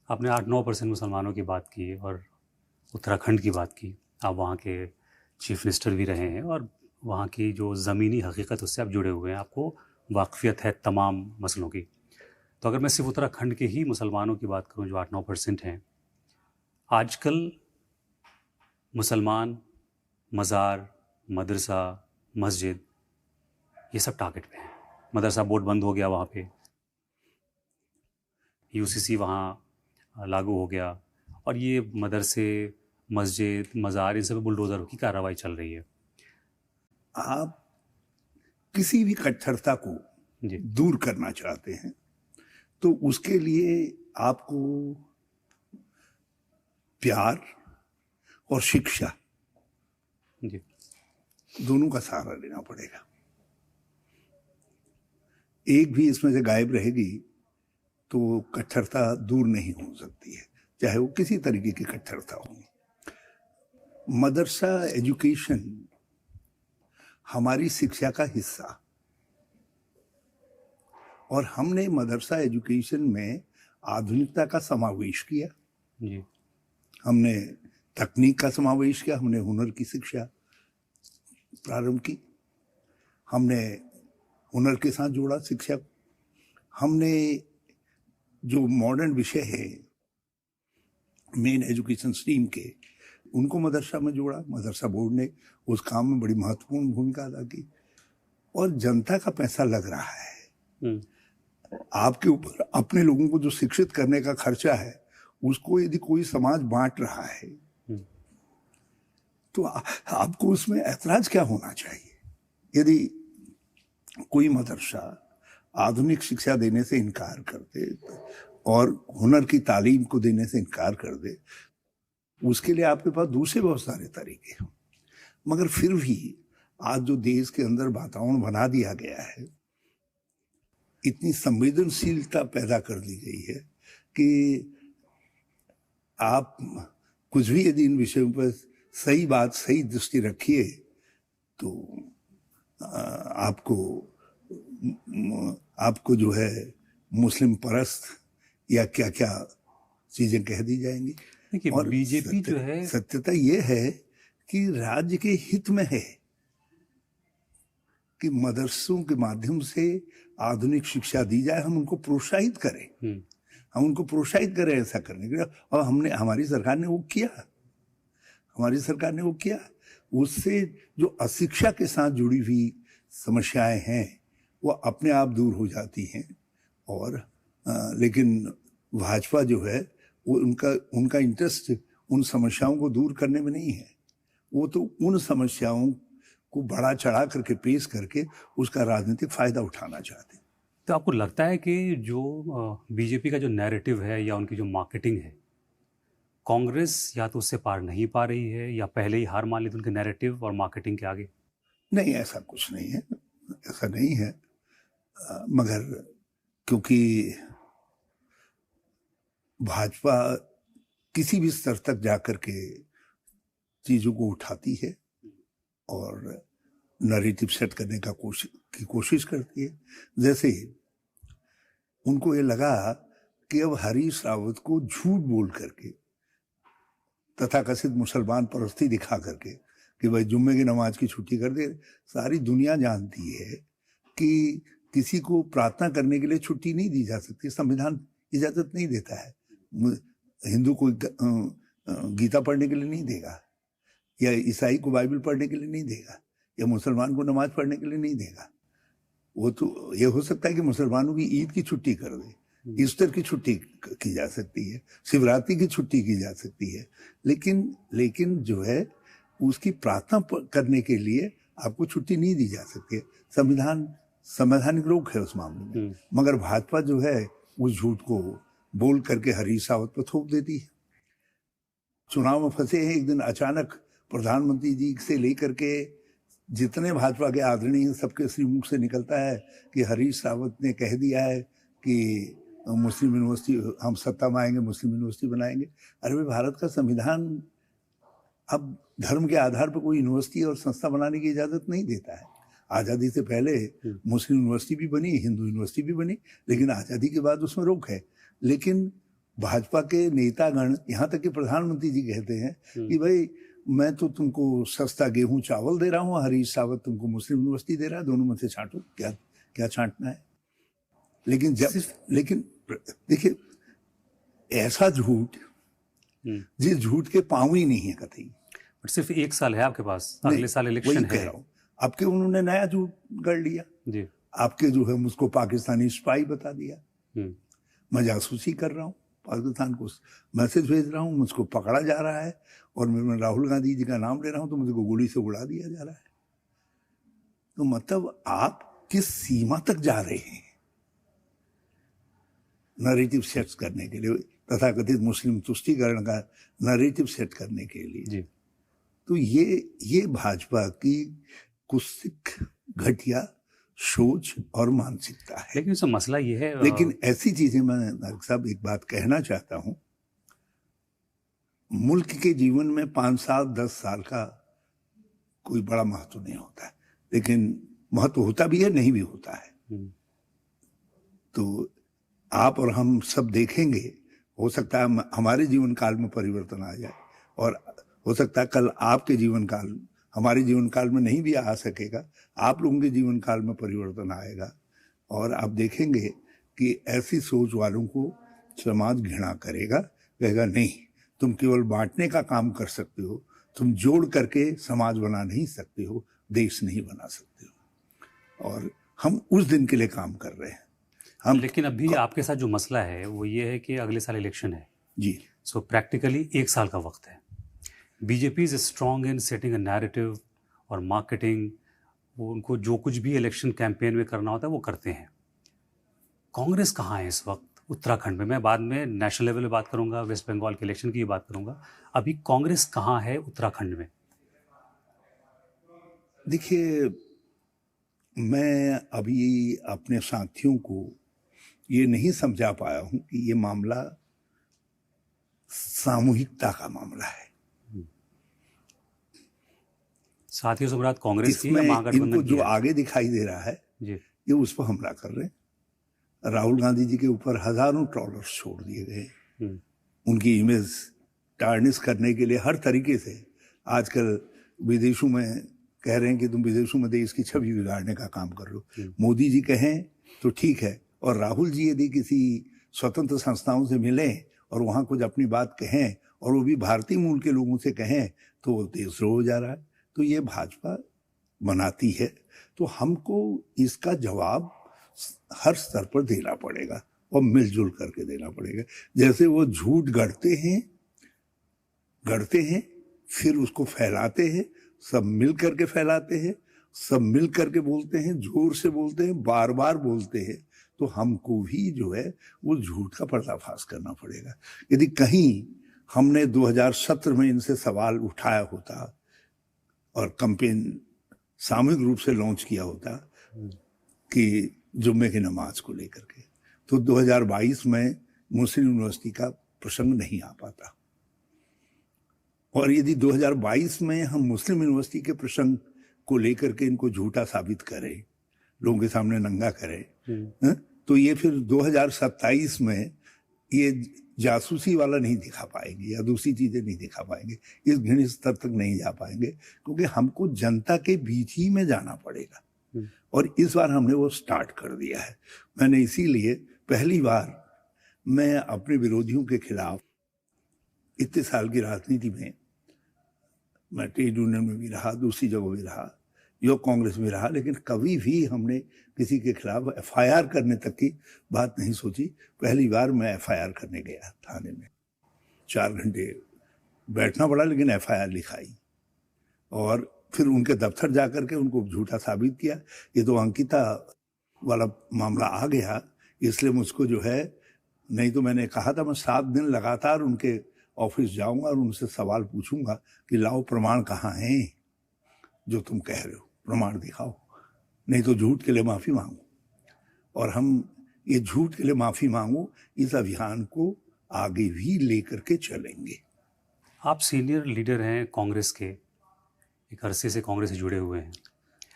आपने 8-9% मुसलमानों की बात की और उत्तराखंड की बात की। आप वहाँ के चीफ मिनिस्टर भी रहे हैं और वहाँ की जो ज़मीनी हकीकत उससे आप जुड़े हुए हैं, आपको वाक़फ़ियत है तमाम मसलों की। तो अगर मैं सिर्फ़ उत्तराखंड के ही मुसलमानों की बात करूँ जो 8-9% हैं, आजकल मुसलमान मज़ार, मदरसा, मस्जिद ये सब टारगेट पे हैं। मदरसा बोर्ड बंद हो गया वहाँ पे, यूसीसी वहाँ लागू हो गया और ये मदरसे, मस्जिद, मज़ार इन सब पे बुलडोज़र की कार्रवाई चल रही है। आप किसी भी कट्टरता को जी। दूर करना चाहते हैं तो उसके लिए आपको प्यार और शिक्षा जी। दोनों का सहारा लेना पड़ेगा। एक भी इसमें से गायब रहेगी तो कट्टरता दूर नहीं हो सकती है, चाहे वो किसी तरीके की कट्टरता हो। मदरसा एजुकेशन हमारी शिक्षा का हिस्सा, और हमने मदरसा एजुकेशन में आधुनिकता का समावेश किया। जी। हमने तकनीक का समावेश किया, हमने हुनर की शिक्षा प्रारंभ की, हमने हुनर के साथ जोड़ा शिक्षा को। हमने जो मॉडर्न विषय है मेन एजुकेशन स्ट्रीम के, उनको मदरसा में जोड़ा। मदरसा बोर्ड ने उस काम में बड़ी महत्वपूर्ण भूमिका अदा की। और जनता का पैसा लग रहा है, आपके ऊपर अपने लोगों को जो शिक्षित करने का खर्चा है उसको यदि कोई समाज बांट रहा है तो आपको उसमें ऐतराज क्या होना चाहिए। यदि कोई मदरसा आधुनिक शिक्षा देने से इनकार कर दे और हुनर की तालीम को देने से इनकार कर दे, उसके लिए आपके पास दूसरे बहुत सारे तरीके हैं। मगर फिर भी आज जो देश के अंदर वातावरण बना दिया गया है, इतनी संवेदनशीलता पैदा कर दी गई है कि आप कुछ भी यदि इन विषयों पर सही बात, सही दृष्टि रखिए तो आपको जो है मुस्लिम परस्त या क्या क्या चीजें कह दी जाएंगी। देखिए और बीजेपी जो है, सत्यता ये है कि राज्य के हित में है कि मदरसों के माध्यम से आधुनिक शिक्षा दी जाए, हम उनको प्रोत्साहित करें, हम उनको प्रोत्साहित करें ऐसा करने के लिए। और हमारी सरकार ने वो किया, हमारी सरकार ने वो किया। उससे जो अशिक्षा के साथ जुड़ी हुई समस्याएं हैं वो अपने आप दूर हो जाती हैं। और लेकिन भाजपा जो है वो उनका इंटरेस्ट उन समस्याओं को दूर करने में नहीं है, वो तो उन समस्याओं को बड़ा चढ़ा करके पेश करके उसका राजनीतिक फायदा उठाना चाहते हैं। तो आपको लगता है कि जो बीजेपी का जो नैरेटिव है या उनकी जो मार्केटिंग है, कांग्रेस या तो उससे पार नहीं पा रही है या पहले ही हार मान ली थी उनके नैरेटिव और मार्केटिंग के आगे? नहीं, ऐसा कुछ नहीं है, ऐसा नहीं है। मगर क्योंकि भाजपा किसी भी स्तर तक जाकर के चीजों को उठाती है और नैरेटिव सेट करने का कोशिश करती है। जैसे उनको ये लगा कि अब हरीश रावत को झूठ बोल करके, तथाकथित मुसलमान परस्ती दिखा करके कि भाई जुम्मे की नमाज की छुट्टी कर दे। सारी दुनिया जानती है कि किसी को प्रार्थना करने के लिए छुट्टी नहीं दी जा सकती, संविधान इजाजत नहीं देता है। हिंदू को गीता पढ़ने के लिए नहीं देगा, या ईसाई को बाइबल पढ़ने के लिए नहीं देगा, या मुसलमान को नमाज पढ़ने के लिए नहीं देगा। वो तो ये हो सकता है कि मुसलमानों की ईद की छुट्टी कर दे, ईस्टर की छुट्टी की जा सकती है, शिवरात्रि की छुट्टी की जा सकती है, लेकिन जो है उसकी प्रार्थना करने के लिए आपको छुट्टी नहीं दी जा सकती है। संवैधानिक रोक है उस मामले में। मगर भाजपा जो है उस झूठ को बोल करके हरीश रावत पर थोप देती है। चुनाव में फंसे हैं, एक दिन अचानक प्रधानमंत्री जी से लेकर के जितने भाजपा के आदरणीय सबके श्री मुख से निकलता है कि हरीश रावत ने कह दिया है कि मुस्लिम यूनिवर्सिटी, हम सत्ता में आएंगे मुस्लिम यूनिवर्सिटी बनाएंगे। अरे भाई, भारत का संविधान अब धर्म के आधार पर कोई यूनिवर्सिटी और संस्था बनाने की इजाजत नहीं देता है। आज़ादी से पहले मुस्लिम यूनिवर्सिटी भी बनी, हिंदू यूनिवर्सिटी भी बनी, लेकिन आज़ादी के बाद उसमें रोक है। लेकिन भाजपा के नेतागण, यहाँ तक कि प्रधानमंत्री जी कहते हैं कि भाई मैं तो तुमको सस्ता गेहूं चावल दे रहा हूँ, हरीश रावत तुमको मुस्लिम यूनिवर्सिटी दे रहा है, दोनों में से छांटो, क्या क्या छांटना है। लेकिन देखिए, ऐसा झूठ जिस झूठ के पाँव ही नहीं है कतई। बट सिर्फ 1 साल है आपके पास, अगले साल इलेक्शन है। कह रहा हूँ, आपके उन्होंने नया झूठ गढ़ लिया जी। आपके जो है मुझको पाकिस्तानी स्पाई बता दिया, मैं जासूसी कर रहा हूँ, पाकिस्तान को मैसेज भेज रहा हूँ, मुझको पकड़ा जा रहा है, और मैं राहुल गांधी जी का नाम ले रहा हूँ तो मुझको गोली से उड़ा दिया जा रहा है। तो मतलब आप किस सीमा तक जा रहे हैं नैरेटिव सेट करने के लिए, तथाकथित मुस्लिम तुष्टीकरण का नैरेटिव सेट करने के लिए जी। तो ये भाजपा की कुत्सित घटिया सोच और मानसिकता है। लेकिन इसका मसला ये है, लेकिन ऐसी चीजें, मैं नायक साहब एक बात कहना चाहता हूं, मुल्क के जीवन में 5 साल 10 साल का कोई बड़ा महत्व नहीं होता है, लेकिन महत्व होता भी है, नहीं भी होता है। तो आप और हम सब देखेंगे, हो सकता है हमारे जीवन काल में परिवर्तन आ जाए, और हो सकता है कल आपके जीवन काल, हमारे जीवन काल में नहीं भी आ सकेगा, आप लोगों के जीवन काल में परिवर्तन आएगा, और आप देखेंगे कि ऐसी सोच वालों को समाज घृणा करेगा, कहेगा नहीं, तुम केवल बांटने का काम कर सकते हो, तुम जोड़ करके समाज बना नहीं सकते हो, देश नहीं बना सकते हो। और हम उस दिन के लिए काम कर रहे हैं। लेकिन अभी आपके साथ जो मसला है वो ये है कि अगले साल इलेक्शन है जी। सो प्रैक्टिकली 1 साल का वक्त है। BJP is strong in setting a narrative और मार्केटिंग, वो उनको जो कुछ भी इलेक्शन कैंपेन में करना होता है वो करते हैं। कांग्रेस कहाँ है इस वक्त उत्तराखंड में? मैं बाद में नेशनल लेवल पे बात करूंगा, वेस्ट बंगाल के इलेक्शन की बात करूंगा। अभी कांग्रेस कहाँ है उत्तराखंड में? देखिए, मैं अभी अपने साथियों को ये नहीं समझा पाया हूं कि ये मामला सामूहिकता का मामला है। साथियों से मुराद कांग्रेस की या इसमें महागठबंधन इनको की जो है? आगे दिखाई दे रहा है जी। ये उस पर हमला कर रहे हैं। राहुल गांधी जी के ऊपर हजारों ट्रॉलर्स छोड़ दिए गए, उनकी इमेज टार्निश करने के लिए हर तरीके से। आजकल विदेशों में कह रहे हैं कि तुम विदेशों में देश की छवि बिगाड़ने का काम कर रहे हो। मोदी जी कहें तो ठीक है, और राहुल जी यदि किसी स्वतंत्र संस्थाओं से मिलें और वहां कुछ अपनी बात कहें, और वो भी भारतीय मूल के लोगों से कहें, तो वो देशद्रोह हो जा रहा है। तो ये भाजपा बनाती है, तो हमको इसका जवाब हर स्तर पर देना पड़ेगा, और मिलजुल करके देना पड़ेगा। जैसे वो झूठ गढ़ते हैं फिर उसको फैलाते हैं, सब मिल करके फैलाते हैं, सब मिल करके बोलते हैं, जोर से बोलते हैं, बार बार बोलते हैं। तो हमको भी जो है वो झूठ का पर्दाफाश करना पड़ेगा। यदि कहीं हमने 2017 में इनसे सवाल उठाया होता और कैंपेन सामूहिक रूप से लॉन्च किया होता कि जुम्मे की नमाज को लेकर के, तो 2022 में मुस्लिम यूनिवर्सिटी का प्रसंग नहीं आ पाता। और यदि 2022 में हम मुस्लिम यूनिवर्सिटी के प्रसंग को लेकर के इनको झूठा साबित करें, लोगों के सामने नंगा करें, तो ये फिर 2027 में ये जासूसी वाला नहीं दिखा पाएंगे या दूसरी चीजें नहीं दिखा पाएंगे, इस घृणित स्तर तक नहीं जा पाएंगे, क्योंकि हमको जनता के बीच ही में जाना पड़ेगा। और इस बार हमने वो स्टार्ट कर दिया है। मैंने इसीलिए पहली बार मैं अपने विरोधियों के खिलाफ इतने साल की राजनीति में, मैं ट्रेड यूनियन में भी रहा, दूसरी जगह भी रहा, युवक कांग्रेस में रहा, लेकिन कभी भी हमने किसी के खिलाफ एफआईआर करने तक की बात नहीं सोची। पहली बार मैं एफआईआर करने गया थाने में, 4 घंटे बैठना पड़ा, लेकिन एफआईआर लिखाई, और फिर उनके दफ्तर जाकर के उनको झूठा साबित किया। ये तो अंकिता वाला मामला आ गया, इसलिए मुझको जो है, नहीं तो मैंने कहा था मैं 7 दिन लगातार उनके ऑफिस जाऊंगा और उनसे सवाल पूछूंगा कि लाओ प्रमाण कहाँ हैं, जो तुम कह रहे हो प्रमाण दिखाओ, नहीं तो झूठ के लिए माफी मांगो। और हम ये झूठ के लिए माफी मांगो इस अभियान को आगे भी लेकर के चलेंगे। आप सीनियर लीडर हैं कांग्रेस के, एक अरसे से कांग्रेस से जुड़े हुए हैं,